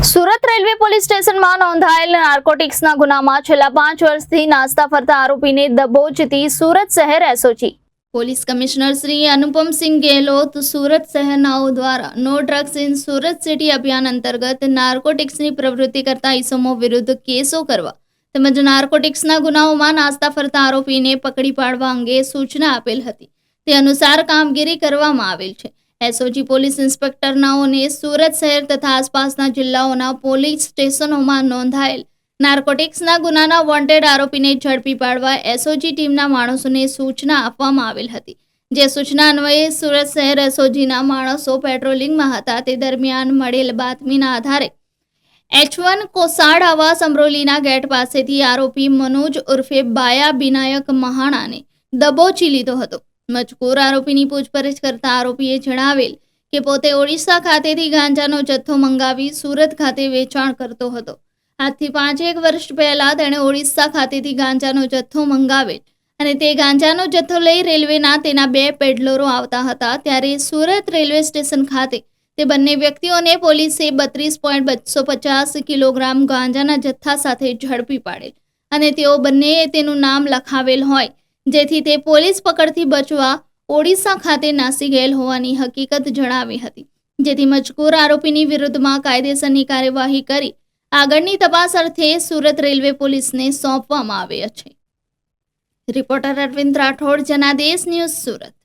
Surat railway police સ્ટેશનમાં નોંધાયેલ નાર્કોટિક્સના ગુનામાં છેલ્લા 5 વર્ષથી નાસ્તા ફરતા આરોપીને દબોચતી સુરત શહેર SOG police commissioner Shri Anupamsinh Gehlot Surat શહેરનાઓ દ્વારા no drugs in Surat city અભિયાન અંતર્ગત નાર્કોટિક્સની પ્રવૃત્તિ કરતા ઇસમો વિરુદ્ધ કેસો કરવા તેમજ નાર્કોટિક્સના ગુનાઓમાં નાસ્તા ફરતા આરોપીને પકડી પાડવા અંગે સૂચના આપેલ હતી. તે અનુસાર કામગીરી કરવામાં આવેલ છે. એસઓજી પોલીસ ઇન્સ્પેક્ટરનાઓને સુરત શહેર તથા આસપાસના જિલ્લાઓના પોલીસ સ્ટેશનોમાં નોંધાયેલ નાર્કોટિક્સના ગુનાના વોન્ટેડ આરોપીને ઝડપી પાડવા એસઓજી ટીમના માણસોને સૂચના આપવામાં આવેલ હતી. જે સૂચના અન્વયે સુરત શહેર એસઓજીના માણસો પેટ્રોલિંગમાં હતા. તે દરમિયાન મળેલ બાતમીના આધારે H1 કોસાડ આવાસ અમરોલીના ગેટ પાસેથી આરોપી મનોજ ઉર્ફે બાયા વિનાયક મહાણાને દબોચી લીધો હતો. મજકૂર આરોપીની પૂછપરછ કરતા આરોપીએ જણાવેલ કે પોતે ઓડિશા ખાતેથી ગાંજાનો જથ્થો મંગાવી સુરત ખાતે વેચાણ કરતો હતો. આજથી 5 વર્ષ પહેલા તેણે ઓડિશા ખાતેથી ગાંજાનો જથ્થો મંગાવેલ અને તે ગાંજાનો જથ્થો લઈ રેલવેના તેના 2 પેડલરો આવતા હતા. ત્યારે સુરત રેલવે સ્ટેશન ખાતે તે બંને વ્યક્તિઓને પોલીસે 32.250 કિલોગ્રામ ગાંજાના જથ્થા સાથે ઝડપી પાડેલ અને તેઓ બંનેએ તેનું નામ લખાવેલ હોય, જેથી તે પોલીસ પકડથી બચવા ઓડિશા ખાતે નાસી ગયેલ હોવાની હકીકત જણાવી હતી. જેથી મજકૂર આરોપીની વિરુદ્ધમાં કાયદેસરની કાર્યવાહી કરી આગળની તપાસ અર્થે સુરત રેલવે પોલીસને સોંપવામાં આવી છે. Reporter Arvind Rathod, Janadesh news, Surat.